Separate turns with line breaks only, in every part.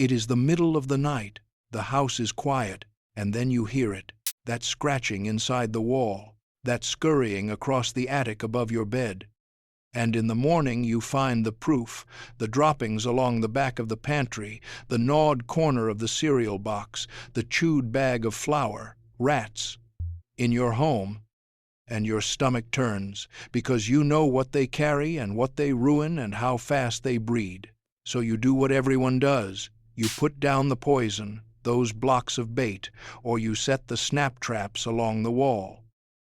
It is the middle of the night, the house is quiet, and then you hear it, that scratching inside the wall, that scurrying across the attic above your bed. And in the morning you find the proof, the droppings along the back of the pantry, the gnawed corner of the cereal box, the chewed bag of flour, rats, in your home. And your stomach turns, because you know what they carry and what they ruin and how fast they breed. So you do what everyone does. You put down the poison, those blocks of bait, or you set the snap traps along the wall.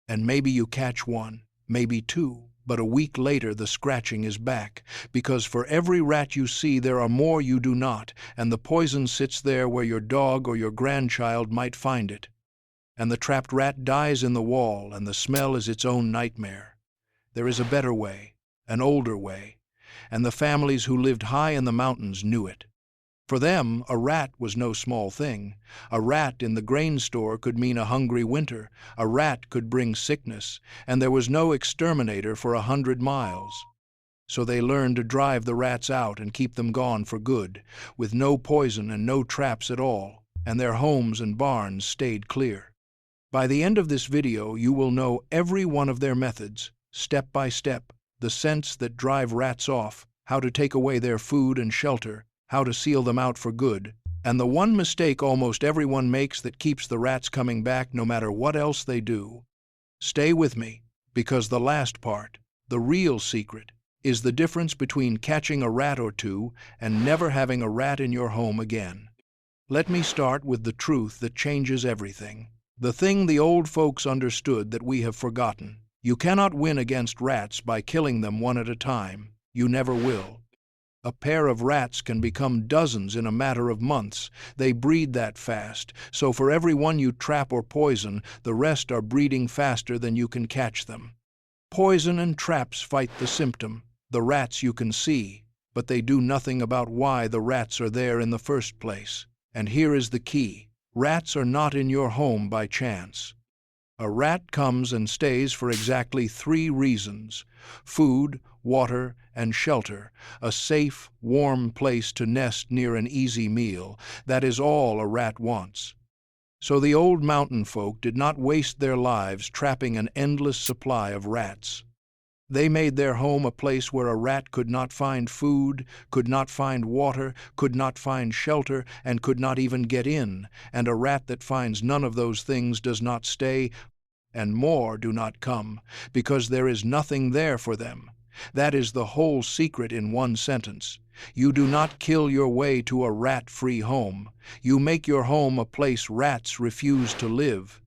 And maybe you catch one, maybe two, but a week later the scratching is back, because for every rat you see there are more you do not, and the poison sits there where your dog or your grandchild might find it. And the trapped rat dies in the wall, and the smell is its own nightmare. There is a better way, an older way, and the families who lived high in the mountains knew it. For them, a rat was no small thing. A rat in the grain store could mean a hungry winter. A rat could bring sickness, and there was no exterminator for 100 miles. So they learned to drive the rats out and keep them gone for good, with no poison and no traps at all, and their homes and barns stayed clear. By the end of this video, you will know every one of their methods, step by step, the scents that drive rats off, how to take away their food and shelter, how to seal them out for good, and the one mistake almost everyone makes that keeps the rats coming back no matter what else they do. Stay with me, because the last part, the real secret, is the difference between catching a rat or two and never having a rat in your home again. Let me start with the truth that changes everything. The thing the old folks understood that we have forgotten. You cannot win against rats by killing them one at a time. You never will. A pair of rats can become dozens in a matter of months. They breed that fast, so for every one you trap or poison, the rest are breeding faster than you can catch them. Poison and traps fight the symptom, the rats you can see, but they do nothing about why the rats are there in the first place. And here is the key. Rats are not in your home by chance. A rat comes and stays for exactly 3 reasons: food, water, and shelter, a safe, warm place to nest near an easy meal. That is all a rat wants. So the old mountain folk did not waste their lives trapping an endless supply of rats. They made their home a place where a rat could not find food, could not find water, could not find shelter, and could not even get in, and a rat that finds none of those things does not stay, and more do not come, because there is nothing there for them. That is the whole secret in one sentence. You do not kill your way to a rat-free home. You make your home a place rats refuse to live.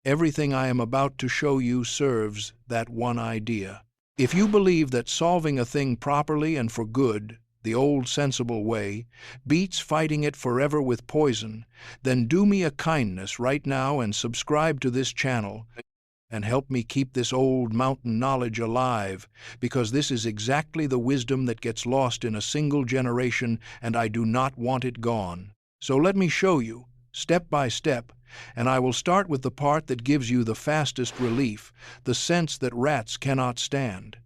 Everything I am about to show you serves that one idea. If you believe that solving a thing properly and for good, the old sensible way, beats fighting it forever with poison, then do me a kindness right now and subscribe to this channel and help me keep this old mountain knowledge alive, because this is exactly the wisdom that gets lost in a single generation, and I do not want it gone. So let me show you, step by step, and I will start with the part that gives you the fastest relief, the sense that rats cannot stand.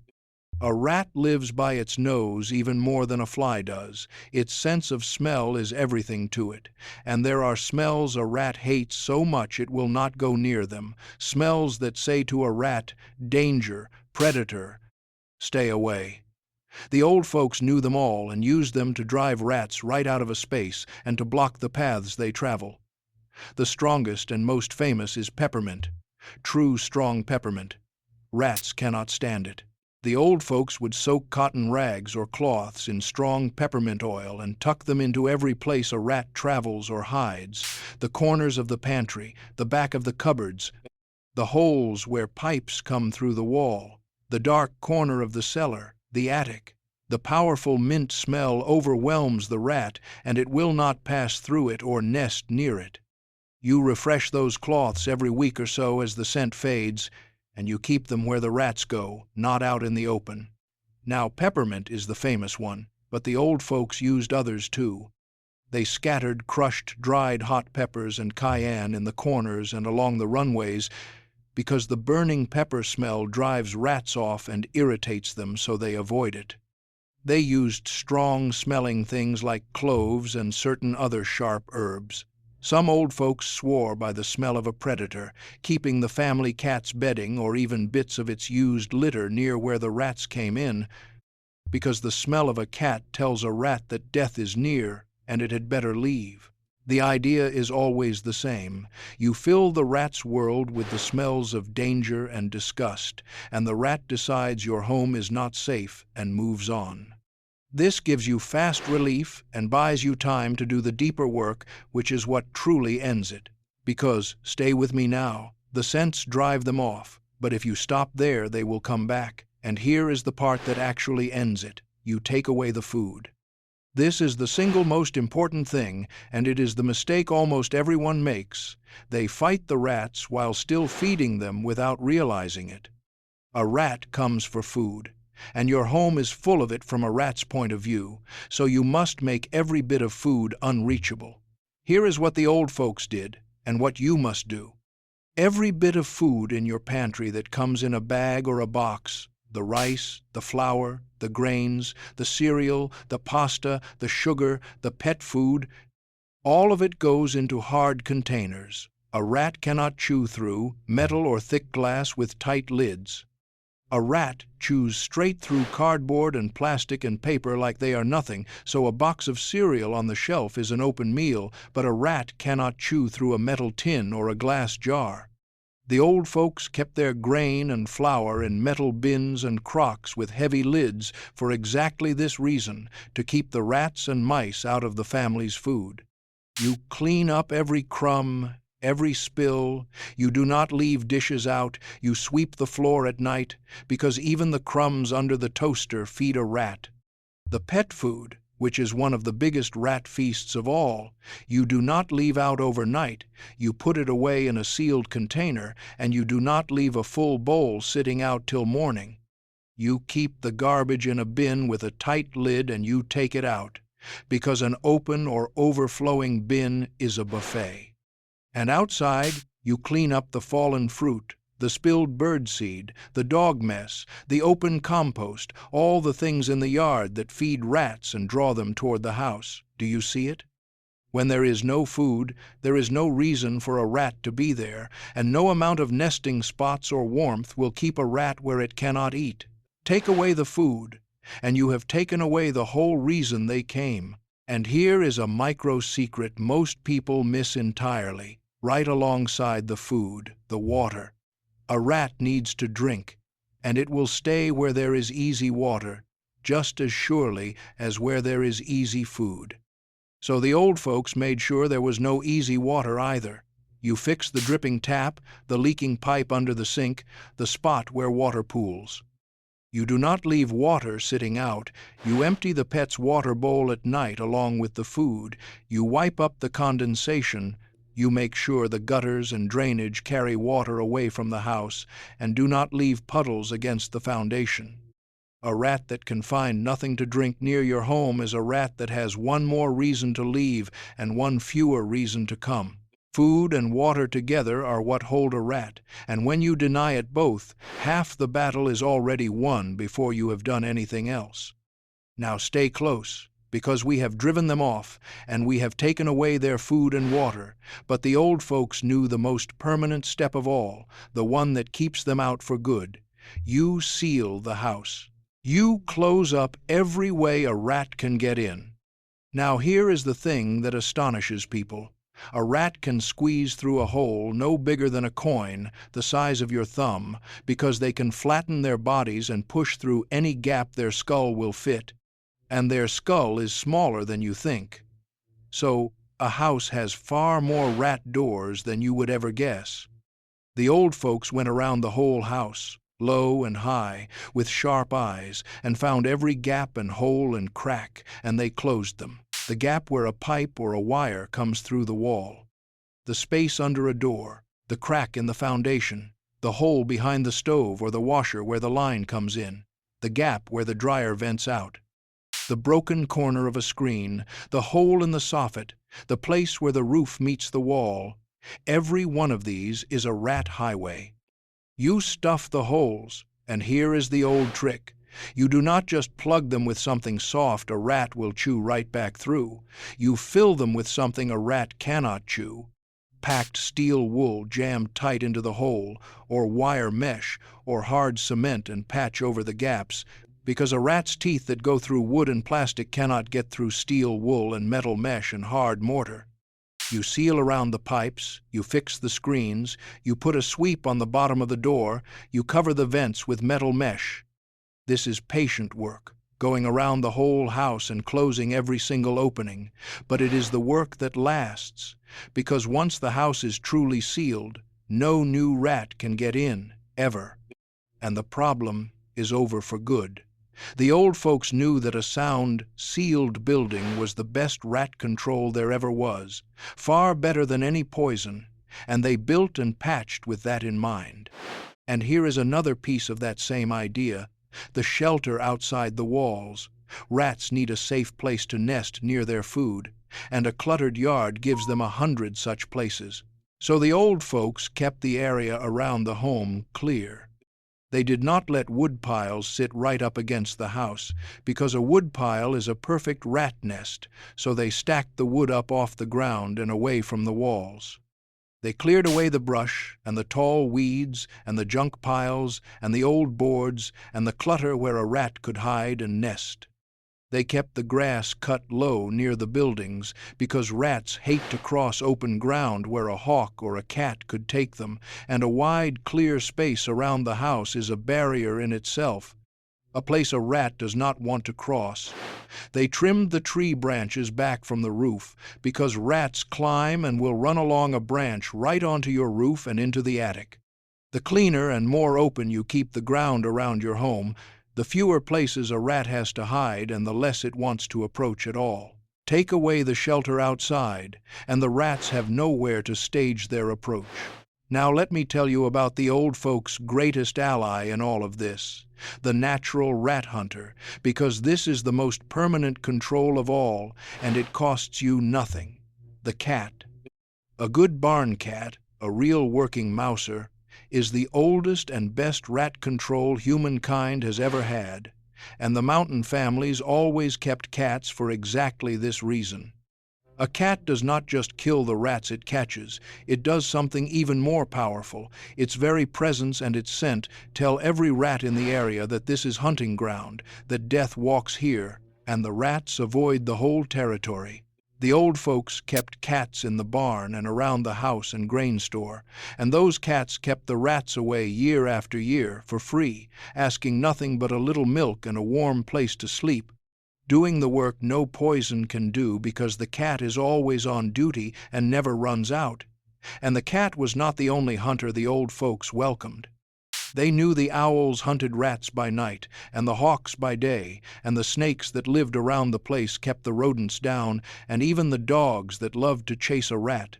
A rat lives by its nose even more than a fly does. Its sense of smell is everything to it, and there are smells a rat hates so much it will not go near them, smells that say to a rat, danger, predator, stay away. The old folks knew them all and used them to drive rats right out of a space and to block the paths they travel. The strongest and most famous is peppermint, true strong peppermint. Rats cannot stand it. The old folks would soak cotton rags or cloths in strong peppermint oil and tuck them into every place a rat travels or hides: the corners of the pantry, the back of the cupboards, the holes where pipes come through the wall, the dark corner of the cellar, the attic. The powerful mint smell overwhelms the rat, and it will not pass through it or nest near it. You refresh those cloths every week or so as the scent fades, and you keep them where the rats go, not out in the open. Now, peppermint is the famous one, but the old folks used others too. They scattered crushed, dried hot peppers and cayenne in the corners and along the runways, because the burning pepper smell drives rats off and irritates them, so they avoid it. They used strong-smelling things like cloves and certain other sharp herbs. Some old folks swore by the smell of a predator, keeping the family cat's bedding or even bits of its used litter near where the rats came in, because the smell of a cat tells a rat that death is near and it had better leave. The idea is always the same. You fill the rat's world with the smells of danger and disgust, and the rat decides your home is not safe and moves on. This gives you fast relief and buys you time to do the deeper work, which is what truly ends it. Because, stay with me now, the scents drive them off, but if you stop there, they will come back. And here is the part that actually ends it. You take away the food. This is the single most important thing, and it is the mistake almost everyone makes. They fight the rats while still feeding them without realizing it. A rat comes for food, and your home is full of it from a rat's point of view, so you must make every bit of food unreachable. Here is what the old folks did, and what you must do. Every bit of food in your pantry that comes in a bag or a box, the rice, the flour, the grains, the cereal, the pasta, the sugar, the pet food, all of it goes into hard containers. A rat cannot chew through, metal or thick glass with tight lids. A rat chews straight through cardboard and plastic and paper like they are nothing, so a box of cereal on the shelf is an open meal, but a rat cannot chew through a metal tin or a glass jar. The old folks kept their grain and flour in metal bins and crocks with heavy lids for exactly this reason, to keep the rats and mice out of the family's food. You clean up every crumb, every spill. You do not leave dishes out. You sweep the floor at night, because even the crumbs under the toaster feed a rat. The pet food, which is one of the biggest rat feasts of all, you do not leave out overnight. You put it away in a sealed container, and you do not leave a full bowl sitting out till morning. You keep the garbage in a bin with a tight lid and you take it out, because an open or overflowing bin is a buffet. And outside, you clean up the fallen fruit, the spilled birdseed, the dog mess, the open compost, all the things in the yard that feed rats and draw them toward the house. Do you see it? When there is no food, there is no reason for a rat to be there, and no amount of nesting spots or warmth will keep a rat where it cannot eat. Take away the food, and you have taken away the whole reason they came. And here is a micro-secret most people miss entirely, right alongside the food, the water. A rat needs to drink, and it will stay where there is easy water, just as surely as where there is easy food. So the old folks made sure there was no easy water either. You fix the dripping tap, the leaking pipe under the sink, the spot where water pools. You do not leave water sitting out. You empty the pet's water bowl at night along with the food. You wipe up the condensation. You make sure the gutters and drainage carry water away from the house and do not leave puddles against the foundation. A rat that can find nothing to drink near your home is a rat that has one more reason to leave and one fewer reason to come. Food and water together are what hold a rat, and when you deny it both, half the battle is already won before you have done anything else. Now stay close, because we have driven them off, and we have taken away their food and water, but the old folks knew the most permanent step of all, the one that keeps them out for good. You seal the house. You close up every way a rat can get in. Now here is the thing that astonishes people. A rat can squeeze through a hole no bigger than a coin, the size of your thumb, because they can flatten their bodies and push through any gap their skull will fit, and their skull is smaller than you think. So a house has far more rat doors than you would ever guess. The old folks went around the whole house, low and high, with sharp eyes, and found every gap and hole and crack, and they closed them. The gap where a pipe or a wire comes through the wall, the space under a door, the crack in the foundation, the hole behind the stove or the washer where the line comes in, the gap where the dryer vents out, the broken corner of a screen, the hole in the soffit, the place where the roof meets the wall. Every one of these is a rat highway. You stuff the holes, and here is the old trick. You do not just plug them with something soft a rat will chew right back through. You fill them with something a rat cannot chew. Packed steel wool jammed tight into the hole, or wire mesh, or hard cement and patch over the gaps, because a rat's teeth that go through wood and plastic cannot get through steel wool and metal mesh and hard mortar. You seal around the pipes, you fix the screens, you put a sweep on the bottom of the door, you cover the vents with metal mesh. This is patient work, going around the whole house and closing every single opening, but it is the work that lasts, because once the house is truly sealed, no new rat can get in, ever. And the problem is over for good. The old folks knew that a sound, sealed building was the best rat control there ever was, far better than any poison, and they built and patched with that in mind. And here is another piece of that same idea: the shelter outside the walls. Rats need a safe place to nest near their food, and a cluttered yard gives them 100 such places. So the old folks kept the area around the home clear. They did not let wood piles sit right up against the house, because a wood pile is a perfect rat nest, so they stacked the wood up off the ground and away from the walls. They cleared away the brush, and the tall weeds, and the junk piles, and the old boards, and the clutter where a rat could hide and nest. They kept the grass cut low near the buildings, because rats hate to cross open ground where a hawk or a cat could take them, and a wide, clear space around the house is a barrier in itself, a place a rat does not want to cross. They trimmed the tree branches back from the roof, because rats climb and will run along a branch right onto your roof and into the attic. The cleaner and more open you keep the ground around your home, the fewer places a rat has to hide and the less it wants to approach at all. Take away the shelter outside, and the rats have nowhere to stage their approach. Now let me tell you about the old folks' greatest ally in all of this, the natural rat hunter, because this is the most permanent control of all, and it costs you nothing: the cat. A good barn cat, a real working mouser, is the oldest and best rat control humankind has ever had, and the mountain families always kept cats for exactly this reason. A cat does not just kill the rats it catches, it does something even more powerful. Its very presence and its scent tell every rat in the area that this is hunting ground, that death walks here, and the rats avoid the whole territory. The old folks kept cats in the barn and around the house and grain store, and those cats kept the rats away year after year for free, asking nothing but a little milk and a warm place to sleep, doing the work no poison can do, because the cat is always on duty and never runs out. And the cat was not the only hunter the old folks welcomed. They knew the owls hunted rats by night, and the hawks by day, and the snakes that lived around the place kept the rodents down, and even the dogs that loved to chase a rat.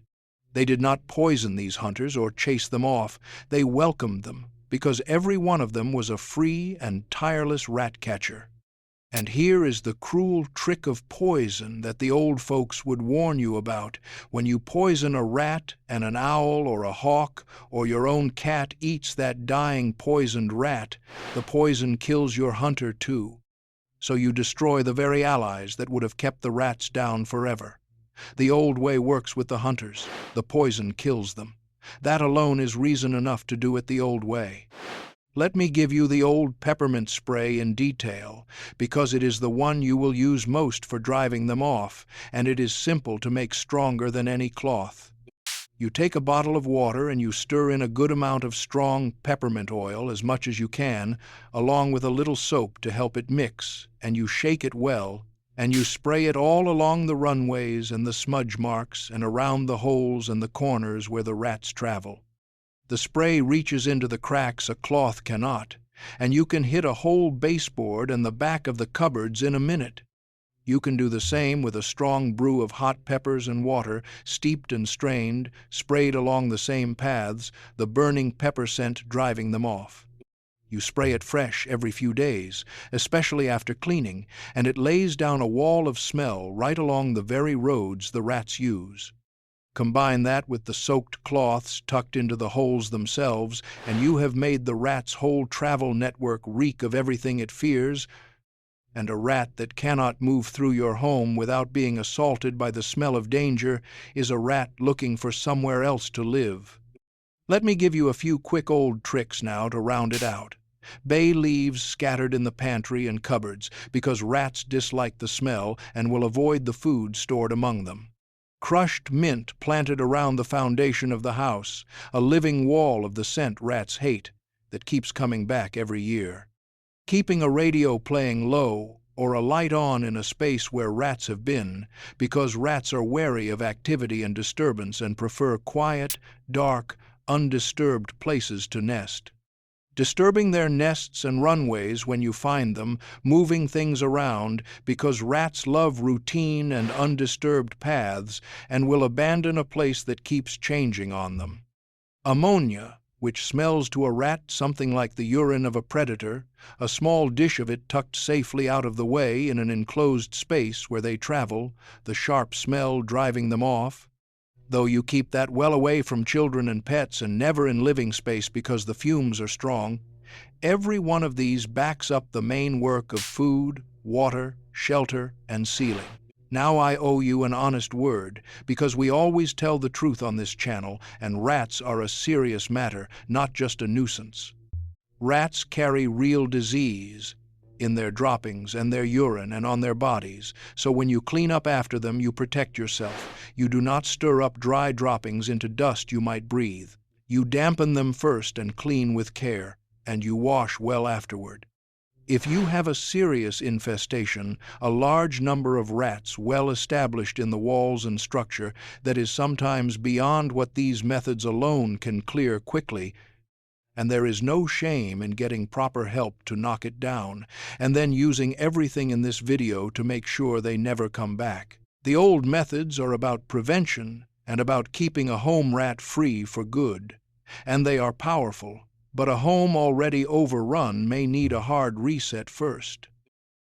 They did not poison these hunters or chase them off. They welcomed them, because every one of them was a free and tireless rat catcher. And here is the cruel trick of poison that the old folks would warn you about. When you poison a rat, and an owl or a hawk or your own cat eats that dying poisoned rat, the poison kills your hunter too. So you destroy the very allies that would have kept the rats down forever. The old way works with the hunters. The poison kills them. That alone is reason enough to do it the old way. Let me give you the old peppermint spray in detail, because it is the one you will use most for driving them off, and it is simple to make stronger than any cloth. You take a bottle of water and you stir in a good amount of strong peppermint oil, as much as you can, along with a little soap to help it mix, and you shake it well, and you spray it all along the runways and the smudge marks and around the holes and the corners where the rats travel. The spray reaches into the cracks a cloth cannot, and you can hit a whole baseboard and the back of the cupboards in a minute. You can do the same with a strong brew of hot peppers and water, steeped and strained, sprayed along the same paths, the burning pepper scent driving them off. You spray it fresh every few days, especially after cleaning, and it lays down a wall of smell right along the very roads the rats use. Combine that with the soaked cloths tucked into the holes themselves, and you have made the rat's whole travel network reek of everything it fears, and a rat that cannot move through your home without being assaulted by the smell of danger is a rat looking for somewhere else to live. Let me give you a few quick old tricks now to round it out. Bay leaves scattered in the pantry and cupboards, because rats dislike the smell and will avoid the food stored among them. Crushed mint planted around the foundation of the house, a living wall of the scent rats hate that keeps coming back every year. Keeping a radio playing low or a light on in a space where rats have been, because rats are wary of activity and disturbance and prefer quiet, dark, undisturbed places to nest. Disturbing their nests and runways when you find them, moving things around, because rats love routine and undisturbed paths and will abandon a place that keeps changing on them. Ammonia, which smells to a rat something like the urine of a predator, a small dish of it tucked safely out of the way in an enclosed space where they travel, the sharp smell driving them off. Though you keep that well away from children and pets and never in living space because the fumes are strong, every one of these backs up the main work of food, water, shelter, and sealing. Now I owe you an honest word, because we always tell the truth on this channel, and rats are a serious matter, not just a nuisance. Rats carry real disease in their droppings and their urine and on their bodies, so when you clean up after them, you protect yourself. You do not stir up dry droppings into dust you might breathe. You dampen them first and clean with care, and you wash well afterward. If you have a serious infestation, a large number of rats well established in the walls and structure that is sometimes beyond what these methods alone can clear quickly, and there is no shame in getting proper help to knock it down, and then using everything in this video to make sure they never come back. The old methods are about prevention and about keeping a home rat free for good, and they are powerful, but a home already overrun may need a hard reset first.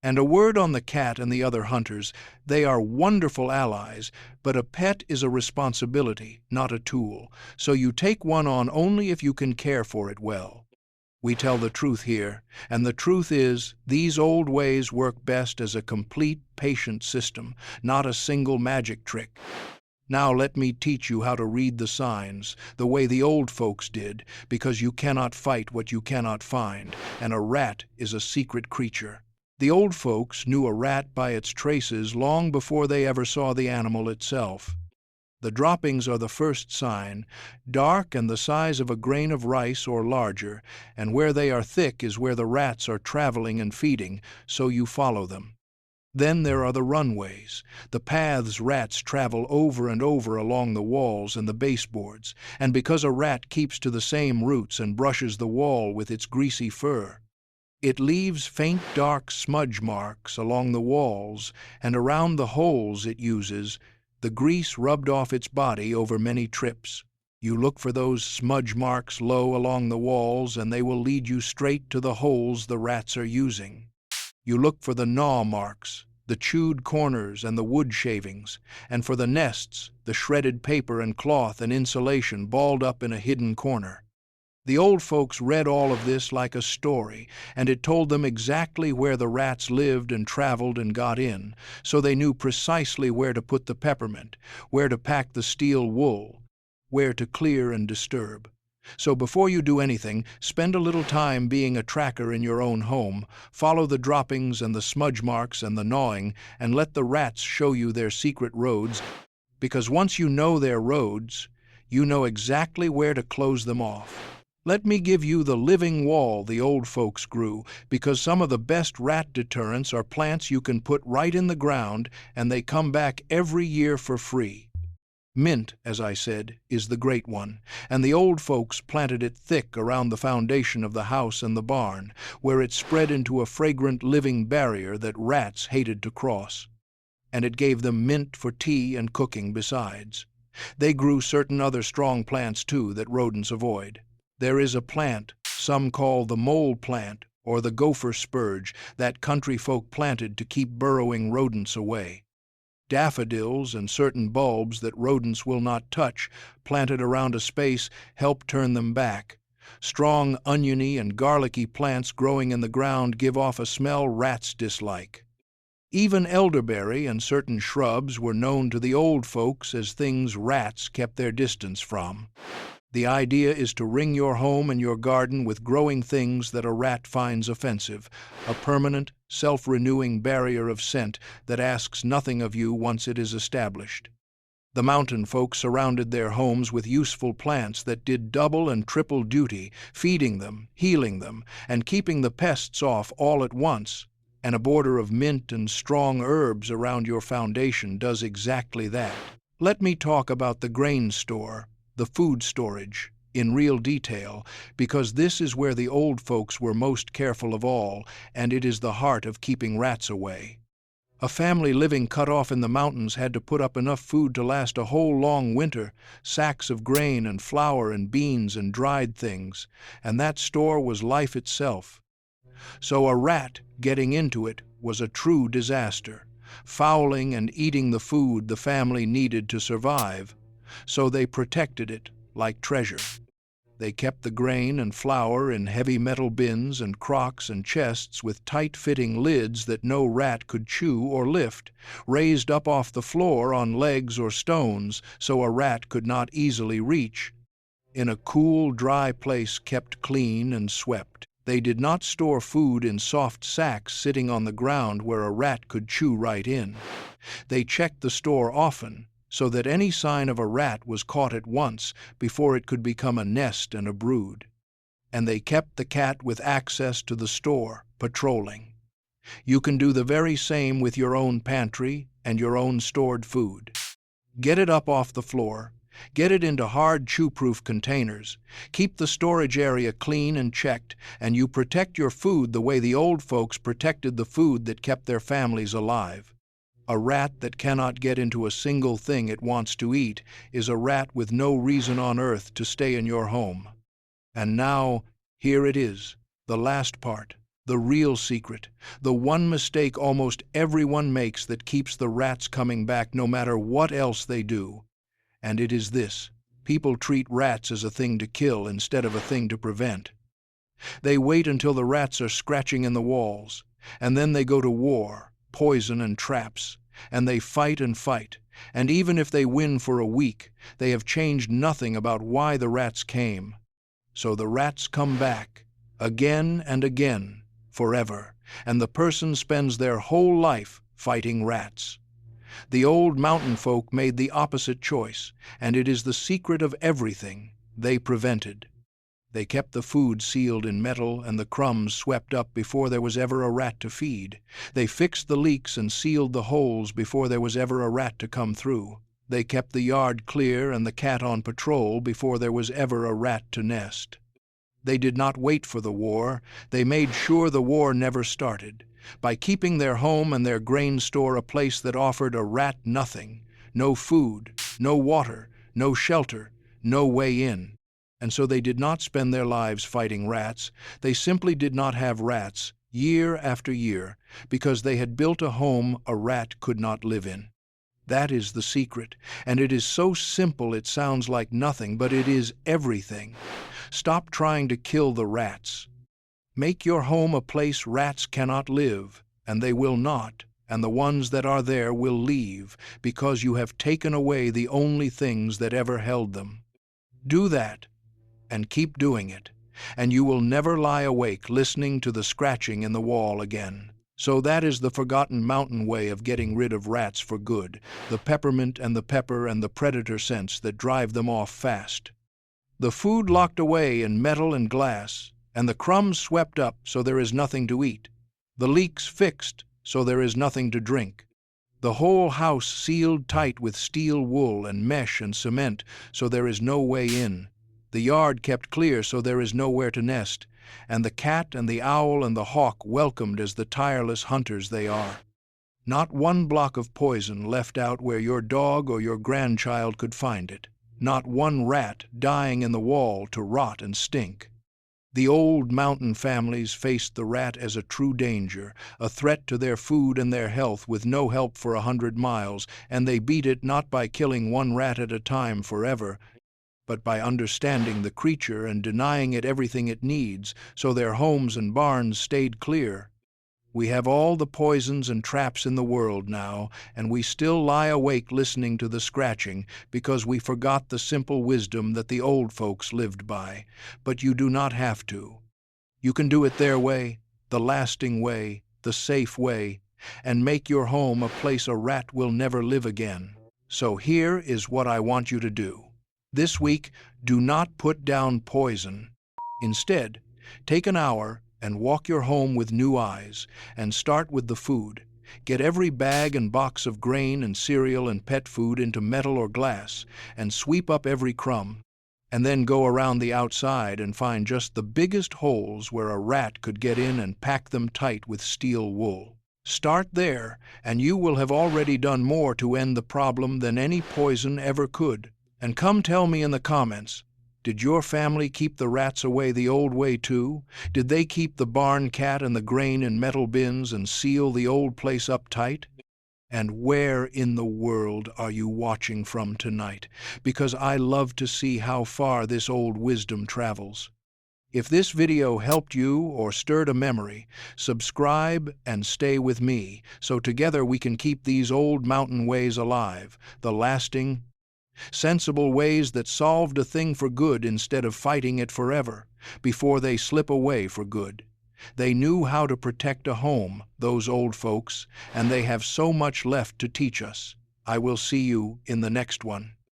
And a word on the cat and the other hunters: they are wonderful allies, but a pet is a responsibility, not a tool, so you take one on only if you can care for it well. We tell the truth here, and the truth is, these old ways work best as a complete patient system, not a single magic trick. Now let me teach you how to read the signs, the way the old folks did, because you cannot fight what you cannot find, and a rat is a secret creature. The old folks knew a rat by its traces long before they ever saw the animal itself. The droppings are the first sign, dark and the size of a grain of rice or larger, and where they are thick is where the rats are traveling and feeding, so you follow them. Then there are the runways, the paths rats travel over and over along the walls and the baseboards, and because a rat keeps to the same routes and brushes the wall with its greasy fur, it leaves faint dark smudge marks along the walls and around the holes it uses, the grease rubbed off its body over many trips. You look for those smudge marks low along the walls, and they will lead you straight to the holes the rats are using. You look for the gnaw marks, the chewed corners and the wood shavings, and for the nests, the shredded paper and cloth and insulation balled up in a hidden corner. The old folks read all of this like a story, and it told them exactly where the rats lived and traveled and got in, so they knew precisely where to put the peppermint, where to pack the steel wool, where to clear and disturb. So before you do anything, spend a little time being a tracker in your own home, follow the droppings and the smudge marks and the gnawing, and let the rats show you their secret roads, because once you know their roads, you know exactly where to close them off. Let me give you the living wall the old folks grew, because some of the best rat deterrents are plants you can put right in the ground, and they come back every year for free. Mint, as I said, is the great one, and the old folks planted it thick around the foundation of the house and the barn, where it spread into a fragrant living barrier that rats hated to cross. And it gave them mint for tea and cooking besides. They grew certain other strong plants, too, that rodents avoid. There is a plant some call the mole plant or the gopher spurge that country folk planted to keep burrowing rodents away. Daffodils and certain bulbs that rodents will not touch, planted around a space, help turn them back. Strong oniony and garlicky plants growing in the ground give off a smell rats dislike. Even elderberry and certain shrubs were known to the old folks as things rats kept their distance from. The idea is to ring your home and your garden with growing things that a rat finds offensive, a permanent, self-renewing barrier of scent that asks nothing of you once it is established. The mountain folk surrounded their homes with useful plants that did double and triple duty, feeding them, healing them, and keeping the pests off all at once. And a border of mint and strong herbs around your foundation does exactly that. Let me talk about the grain store, the food storage, in real detail, because this is where the old folks were most careful of all, and it is the heart of keeping rats away. A family living cut off in the mountains had to put up enough food to last a whole long winter, sacks of grain and flour and beans and dried things, and that store was life itself. So a rat getting into it was a true disaster, fouling and eating the food the family needed to survive. So they protected it like treasure. They kept the grain and flour in heavy metal bins and crocks and chests with tight-fitting lids that no rat could chew or lift, raised up off the floor on legs or stones so a rat could not easily reach. In a cool, dry place kept clean and swept. They did not store food in soft sacks sitting on the ground where a rat could chew right in. They checked the store often, so that any sign of a rat was caught at once before it could become a nest and a brood. And they kept the cat with access to the store, patrolling. You can do the very same with your own pantry and your own stored food. Get it up off the floor, get it into hard chew-proof containers, keep the storage area clean and checked, and you protect your food the way the old folks protected the food that kept their families alive. A rat that cannot get into a single thing it wants to eat is a rat with no reason on earth to stay in your home. And now, here it is, the last part, the real secret, the one mistake almost everyone makes that keeps the rats coming back no matter what else they do. And it is this: people treat rats as a thing to kill instead of a thing to prevent. They wait until the rats are scratching in the walls, and then they go to war, poison and traps, and they fight and fight, and even if they win for a week, they have changed nothing about why the rats came. So the rats come back, again and again, forever, and the person spends their whole life fighting rats. The old mountain folk made the opposite choice, and it is the secret of everything they prevented. They kept the food sealed in metal and the crumbs swept up before there was ever a rat to feed. They fixed the leaks and sealed the holes before there was ever a rat to come through. They kept the yard clear and the cat on patrol before there was ever a rat to nest. They did not wait for the war. They made sure the war never started, by keeping their home and their grain store a place that offered a rat nothing, no food, no water, no shelter, no way in. And so they did not spend their lives fighting rats. They simply did not have rats, year after year, because they had built a home a rat could not live in. That is the secret, and it is so simple it sounds like nothing, but it is everything. Stop trying to kill the rats. Make your home a place rats cannot live, and they will not, and the ones that are there will leave, because you have taken away the only things that ever held them. Do that, and keep doing it, and you will never lie awake listening to the scratching in the wall again. So that is the forgotten mountain way of getting rid of rats for good, the peppermint and the pepper and the predator scents that drive them off fast. The food locked away in metal and glass, and the crumbs swept up so there is nothing to eat, the leaks fixed so there is nothing to drink, the whole house sealed tight with steel wool and mesh and cement so there is no way in, the yard kept clear so there is nowhere to nest, and the cat and the owl and the hawk welcomed as the tireless hunters they are. Not one block of poison left out where your dog or your grandchild could find it. Not one rat dying in the wall to rot and stink. The old mountain families faced the rat as a true danger, a threat to their food and their health with no help for 100 miles, and they beat it not by killing one rat at a time forever, but by understanding the creature and denying it everything it needs, so their homes and barns stayed clear. We have all the poisons and traps in the world now, and we still lie awake listening to the scratching because we forgot the simple wisdom that the old folks lived by. But you do not have to. You can do it their way, the lasting way, the safe way, and make your home a place a rat will never live again. So here is what I want you to do. This week, do not put down poison. Instead, take an hour and walk your home with new eyes, and start with the food. Get every bag and box of grain and cereal and pet food into metal or glass, and sweep up every crumb. And then go around the outside and find just the biggest holes where a rat could get in and pack them tight with steel wool. Start there, and you will have already done more to end the problem than any poison ever could. And come tell me in the comments, did your family keep the rats away the old way too? Did they keep the barn cat and the grain in metal bins and seal the old place up tight? And where in the world are you watching from tonight? Because I love to see how far this old wisdom travels. If this video helped you or stirred a memory, subscribe and stay with me so together we can keep these old mountain ways alive, the lasting, sensible ways that solved a thing for good instead of fighting it forever, before they slip away for good. They knew how to protect a home, those old folks, and they have so much left to teach us. I will see you in the next one.